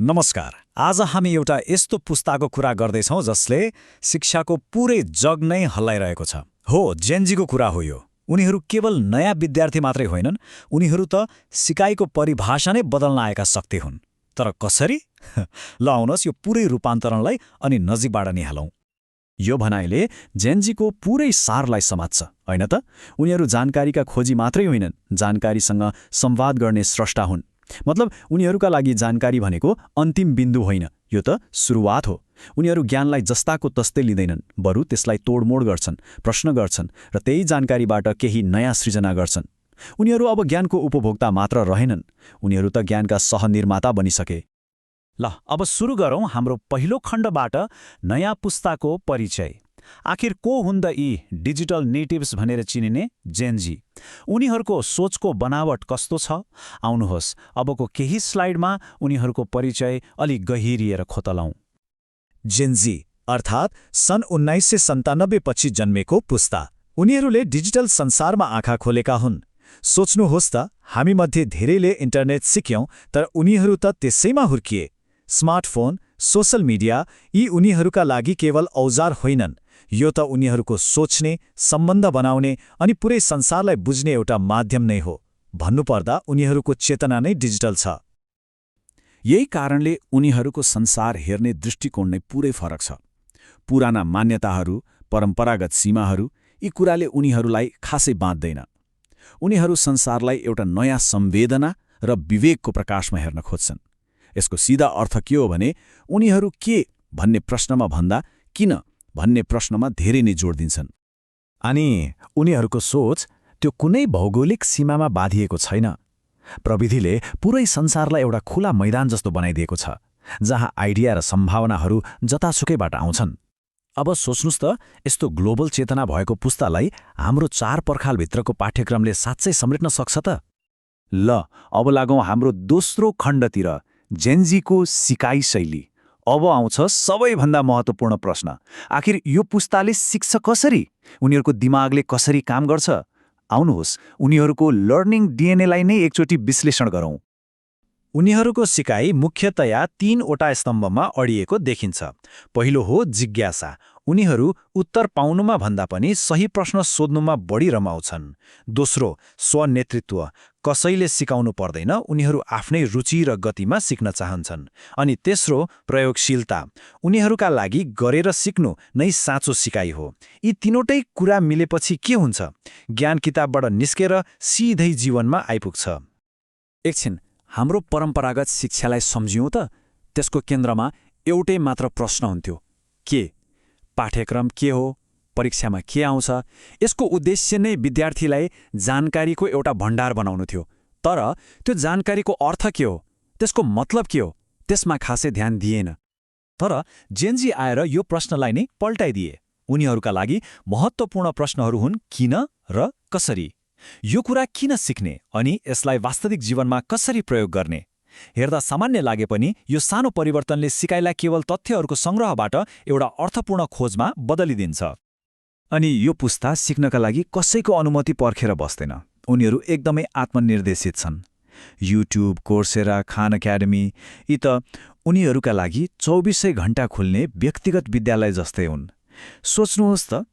नमस्कार। आज हामी एउटा यस्तो पुस्ताको कुरा गर्दैछौँ जसले शिक्षाको पुरै जग नै हल्लाइरहेको छ। हो, जेनजीको कुरा हो यो। उनीहरू केवल नयाँ विद्यार्थी मात्रै होइनन्, उनीहरू त सिकाइको परिभाषा नै बदल्न आएका शक्ति हुन्। तर कसरी? ल आउनुहोस् यो पुरै रूपान्तरणलाई अनि नजिकबाट निहालौँ। यो भनाइले जेनजीको पुरै सारलाई समात्छ, होइन त? उनीहरू जानकारीका खोजी मात्रै होइनन्, जानकारीसँग संवाद गर्ने स्रष्टा हुन्। मतलब उनीहरूका लागि जानकारी भनेको अन्तिम बिन्दु होइन, यो त सुरुवात हो। उनीहरू ज्ञानलाई जस्ताको तस्तै लिँदैनन्, बरु त्यसलाई तोडमोड गर्छन्, प्रश्न गर्छन् र त्यही जानकारीबाट केही नयाँ सृजना गर्छन्। उनीहरू अब ज्ञानको उपभोक्ता मात्र रहेनन्, उनीहरू त ज्ञानका सहनिर्माता बनिसके। ल अब सुरु गरौँ हाम्रो पहिलो खण्डबाट, नयाँ पुस्ताको परिचय। आखिर को हुन् त यी डिजिटल नेटिभ्स भनेर चिनिने जेनजी? उनीहरूको सोचको बनावट कस्तो छ? आउनुहोस् अबको केही स्लाइडमा उनीहरूको परिचय अलि गहिरिएर खोतलाउँ। जेनजी अर्थात् सन् 1997 पछि जन्मेको पुस्ता। उनीहरूले डिजिटल संसारमा आँखा खोलेका हुन्। सोच्नुहोस् त, हामीमध्ये धेरैले इन्टरनेट सिक्यौं, तर उनीहरू त त्यसैमा हुर्किए। स्मार्टफोन, सोशल मिडिया यी उनीहरूका लागि केवल औजार होइनन्, यो त उनीहरूको सोच्ने, सम्बन्ध बनाउने अनि पुरै संसारलाई बुझ्ने एउटा माध्यम नै हो। भन्नुपर्दा उनीहरूको चेतना नै डिजिटल छ। यही कारणले उनीहरूको संसार हेर्ने दृष्टिकोण नै पुरै फरक छ। पुराना मान्यताहरू, परम्परागत सीमाहरू, यी कुराले उनीहरूलाई खासै बाँध्दैन। उनीहरू संसारलाई एउटा नयाँ संवेदना र विवेकको प्रकाशमा हेर्न खोज्छन्। यसको सिधा अर्थ के हो भने उनीहरू के भन्ने प्रश्नमा भन्दा किन भन्ने प्रश्नमा धेरै नै जोड दिन्छन्। अनि उनीहरूको सोच त्यो कुनै भौगोलिक सीमामा बाँधिएको छैन। प्रविधिले पुरै संसारलाई एउटा खुला मैदान जस्तो बनाइदिएको छ, जहाँ आइडिया र सम्भावनाहरू जतासुकैबाट आउँछन्। अब सोच्नुस् त, यस्तो ग्लोबल चेतना भएको पुस्तालाई हाम्रो 4 पर्खालभित्रको पाठ्यक्रमले साँच्चै समेट्न सक्छ त? ल अब लागौँ हाम्रो दोस्रो खण्डतिर, जेनजीको सिकाइ शैली। अब आउँछ सबैभन्दा महत्त्वपूर्ण प्रश्न। आखिर यो पुस्ताले सिक्छ कसरी? उनीहरूको दिमागले कसरी काम गर्छ? आउनुहोस् उनीहरूको लर्निङ डिएनएलाई नै एकचोटि विश्लेषण गरौँ। उनीहरूको सिकाइ मुख्यतया 3वटा स्तम्भमा अडिएको देखिन्छ। पहिलो हो जिज्ञासा। उनीहरू उत्तर पाउनुमा भन्दा पनि सही प्रश्न सोध्नुमा बढी रमाउँछन्। दोस्रो, स्वनेतृत्व। कसैले सिकाउनु पर्दैन, उनीहरू आफ्नै रुचि र गतिमा सिक्न चाहन्छन्। अनि तेस्रो, प्रयोगशीलता। उनीहरूका लागि गरेर सिक्नु नै साँचो सिकाइ हो। यी तीनवटै कुरा मिलेपछि के हुन्छ? ज्ञान किताबबाट निस्केर सिधै जीवनमा आइपुग्छ। एकछिन हाम्रो परम्परागत शिक्षालाई सम्झियौँ त। त्यसको केन्द्रमा एउटै मात्र प्रश्न हुन्थ्यो, के? पाठ्यक्रम के हो? परीक्षामा के आउँछ? यसको उद्देश्य नै विद्यार्थीलाई जानकारीको एउटा भण्डार बनाउनु थियो। तर त्यो जानकारीको अर्थ के हो? त्यसको मतलब के हो? त्यसमा खासै ध्यान दिएन। तर जेनजी आएर यो प्रश्नलाई नै पल्टाइदिए। उनीहरूका लागि महत्त्वपूर्ण प्रश्नहरू हुन् किन र कसरी। यो कुरा किन सिक्ने अनि यसलाई वास्तविक जीवनमा कसरी प्रयोग गर्ने? हेर्दा सामान्य लागे पनि यो सानो परिवर्तनले सिकाइलाई केवल तथ्यहरूको सङ्ग्रहबाट एउटा अर्थपूर्ण खोजमा बदलिदिन्छ। अनि यो पुस्ता सिक्नका लागि कसैको अनुमति पर्खेर बस्दैन। उनीहरू एकदमै आत्मनिर्देशित छन्। युट्युब, कोर्सेरा, खान एकाडेमी यी त उनीहरूका लागि 24 घण्टा खुल्ने व्यक्तिगत विद्यालय जस्तै हुन्। सोच्नुहोस् त,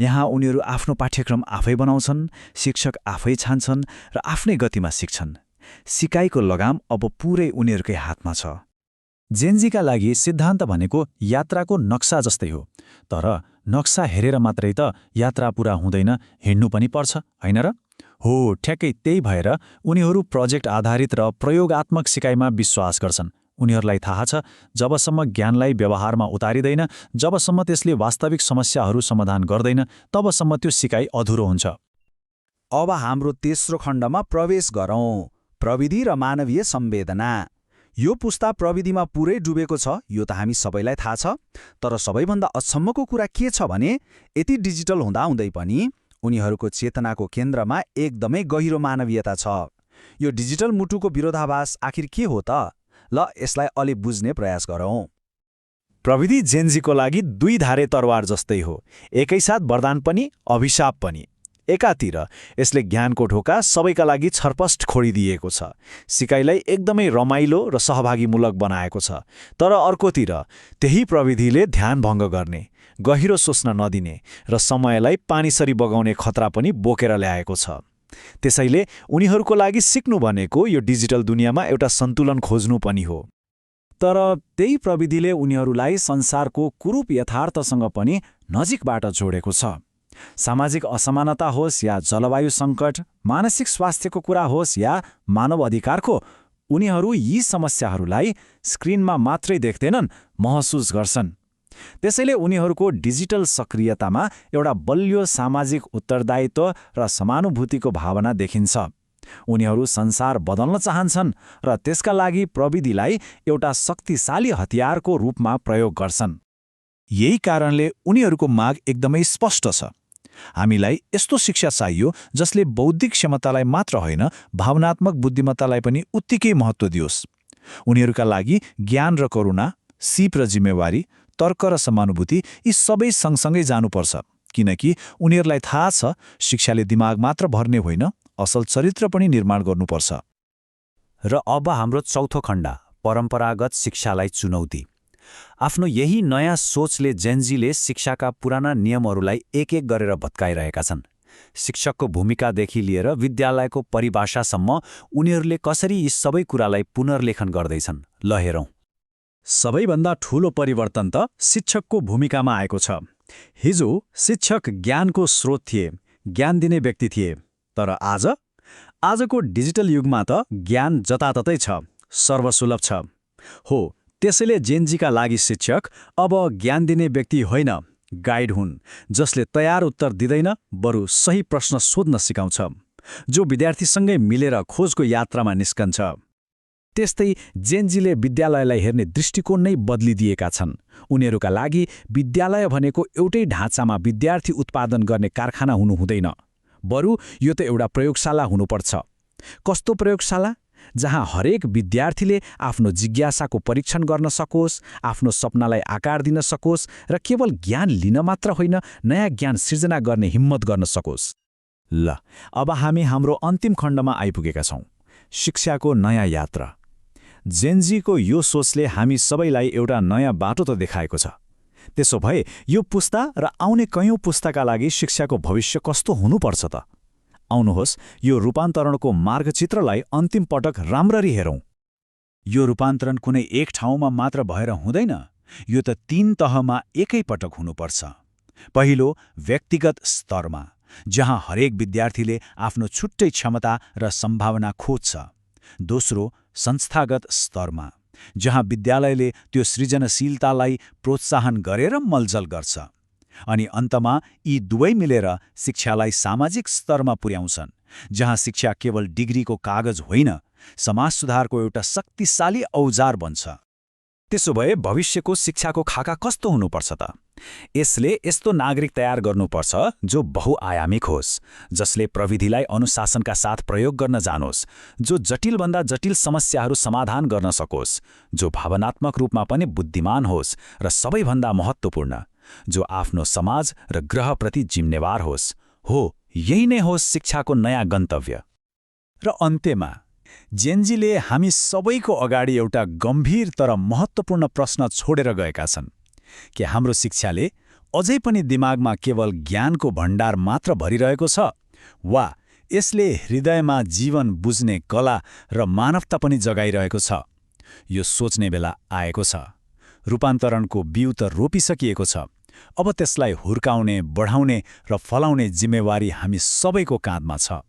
यहाँ उनीहरू आफ्नो पाठ्यक्रम आफै बनाउँछन्, शिक्षक आफै छान्छन् र आफ्नै गतिमा सिक्छन्। सिकाइको लगाम अब पुरै उनीहरूकै हातमा छ। जेनजीका लागि सिद्धान्त भनेको यात्राको नक्सा जस्तै हो। तर नक्सा हेरेर मात्रै त यात्रा पुरा हुँदैन, हिँड्नु पनि पर्छ, होइन र? हो, ठ्याक्कै त्यही भएर उनीहरू प्रोजेक्ट आधारित र प्रयोगात्मक सिकाइमा विश्वास गर्छन्। उनीहरूलाई थाहा छ, जबसम्म ज्ञानलाई व्यवहारमा उतारिँदैन, जबसम्म त्यसले वास्तविक समस्याहरू समाधान गर्दैन, तबसम्म त्यो सिकाइ अधुरो हुन्छ। अब हाम्रो तेस्रो खण्डमा प्रवेश गरौँ, प्रविधि र मानवीय संवेदना। यो पुस्ता प्रविधिमा पुरै डुबेको छ, यो त हामी सबैलाई थाहा छ। तर सबैभन्दा अचम्मको कुरा के छ भने यति डिजिटल हुँदाहुँदै पनि उनीहरूको चेतनाको केन्द्रमा एकदमै गहिरो मानवीयता छ। यो डिजिटल मुटुको विरोधाभास आखिर के हो त? ल यसलाई अलि बुझ्ने प्रयास गरौँ। प्रविधि जेनजीको लागि 2 धारे तरवार जस्तै हो, एकैसाथ वरदान पनि अभिशाप पनि। एकातिर यसले ज्ञानको ढोका सबैका लागि छरपष्ट खोलिदिएको छ, सिकाइलाई एकदमै रमाइलो र सहभागीमूलक बनाएको छ। तर अर्कोतिर त्यही प्रविधिले ध्यान भङ्ग गर्ने, गहिरो सोच्न नदिने र समयलाई पानीसरी बगाउने खतरा पनि बोकेर ल्याएको छ। त्यसैले उनीहरूको लागि सिक्नु भनेको यो डिजिटल दुनियाँमा एउटा सन्तुलन खोज्नु पनि हो। तर त्यही प्रविधिले उनीहरूलाई संसारको कुरूप यथार्थसँग पनि नजिकबाट जोडेको छ। सामाजिक असमानता होस् या जलवायु सङ्कट, मानसिक स्वास्थ्यको कुरा होस् या मानव अधिकारको, उनीहरू यी समस्याहरूलाई स्क्रिनमा मात्रै देख्दैनन्, महसुस गर्छन्। त्यसैले उनीहरूको डिजिटल सक्रियतामा एउटा बलियो सामाजिक उत्तरदायित्व र समानुभूतिको भावना देखिन्छ। उनीहरू संसार बदल्न चाहन्छन् र त्यसका लागि प्रविधिलाई एउटा शक्तिशाली हतियारको रूपमा प्रयोग गर्छन्। यही कारणले उनीहरूको माग एकदमै स्पष्ट छ। हामीलाई यस्तो शिक्षा चाहियो जसले बौद्धिक क्षमतालाई मात्र होइन, भावनात्मक बुद्धिमत्तालाई पनि उत्तिकै महत्त्व दियोस्। उनीहरूका लागि ज्ञान र करुणा, सिप र जिम्मेवारी, तर्क र समानुभूति यी सबै सँगसँगै जानुपर्छ, किनकि उनीहरूलाई थाहा छ शिक्षाले दिमाग मात्र भर्ने होइन, असल चरित्र पनि निर्माण गर्नुपर्छ। र अब हाम्रो चौथो खण्ड, परम्परागत शिक्षालाई चुनौती। आफ्नो यही नयाँ सोचले जेनजीले शिक्षाका पुराना नियमहरूलाई एक एक गरेर भत्काइरहेका छन्। शिक्षकको भूमिकादेखि लिएर विद्यालयको परिभाषासम्म उनीहरूले कसरी यी सबै कुरालाई पुनर्लेखन गर्दैछन्, ल हेरौँ। सबैभन्दा ठूलो परिवर्तन त शिक्षकको भूमिकामा आएको छ। हिजो शिक्षक ज्ञानको स्रोत थिए, ज्ञान दिने व्यक्ति थिए। तर आजको डिजिटल युगमा त ज्ञान जताततै छ, सर्वसुलभ छ। हो, त्यसैले जेनजीका लागि शिक्षक अब ज्ञान दिने व्यक्ति होइन, गाइड हुन्, जसले तयार उत्तर दिँदैन, बरु सही प्रश्न सोध्न सिकाउँछ, जो विद्यार्थीसँगै मिलेर खोजको यात्रामा निस्कन्छ। त्यस्तै जेनजीले विद्यालयलाई हेर्ने दृष्टिकोण नै बदलिदिएका छन्। उनीहरूका लागि विद्यालय भनेको एउटै ढाँचामा विद्यार्थी उत्पादन गर्ने कारखाना हुनु हुँदैन, बरु यो त एउटा प्रयोगशाला हुनुपर्छ। कस्तो प्रयोगशाला? जहाँ हरेक विद्यार्थीले आफ्नो जिज्ञासाको परीक्षण गर्न सकोस्, आफ्नो सपनालाई आकार दिन सकोस् र केवल ज्ञान लिन मात्र होइन, नयाँ ज्ञान सिर्जना गर्ने हिम्मत गर्न सकोस्। ल, अब हामी हाम्रो अन्तिम खण्डमा आइपुगेका छौँ, शिक्षाको नयाँ यात्रा। जेनजीको यो सोचले हामी सबैलाई एउटा नयाँ बाटो त देखाएको छ। त्यसो भए यो पुस्ता र आउने कयौं पुस्ताका लागि शिक्षाको भविष्य कस्तो हुनुपर्छ त? आउनुहोस् यो रूपान्तरणको मार्गचित्रलाई अन्तिम पटक राम्ररी हेरौँ। यो रूपान्तरण कुनै एक ठाउँमा मात्र भएर हुँदैन, यो त 3 तहमा एकैपटक हुनुपर्छ। पहिलो, व्यक्तिगत स्तरमा, जहाँ हरेक विद्यार्थीले आफ्नो छुट्टै क्षमता र सम्भावना खोज्छ। दोस्रो, संस्थागत स्तरमा, जहाँ विद्यालयले त्यो सृजनशीलतालाई प्रोत्साहन गरेर मलजल गर्छ। अनि अन्तमा यी दुवै मिलेर शिक्षालाई सामाजिक स्तरमा पुर्याउँछन्, जहाँ शिक्षा केवल डिग्रीको कागज होइन, समाज सुधारको एउटा शक्तिशाली औजार बन्छ। त्यसो भए भविष्यको शिक्षाको खाका कस्तो हुनुपर्छ त? यसले यस्तो नागरिक तयार गर्नुपर्छ जो बहुआयामिक होस्, जसले प्रविधिलाई अनुशासनका साथ प्रयोग गर्न जानोस्, जो जटिलभन्दा जटिल समस्याहरू समाधान गर्न सकोस्, जो भावनात्मक रूपमा पनि बुद्धिमान होस् र सबैभन्दा महत्त्वपूर्ण, जो आफ्नो समाज र ग्रहप्रति जिम्मेवार होस्। हो, यही नै होस् शिक्षाको नयाँ गन्तव्य। र अन्त्यमा जेनजीले हामी सबैको अगाडि एउटा गम्भीर तर महत्त्वपूर्ण प्रश्न छोडेर गएका छन् कि हाम्रो शिक्षाले अझै पनि दिमागमा केवल ज्ञानको भण्डार मात्र भरिरहेको छ, वा यसले हृदयमा जीवन बुझ्ने कला र मानवता पनि जगाइरहेको छ? यो सोच्ने बेला आएको छ। रूपान्तरणको बिउ त रोपिसकिएको छ, अब त्यसलाई हुर्काउने, बढाउने र फलाउने जिम्मेवारी हामी सबैको काँधमा छ।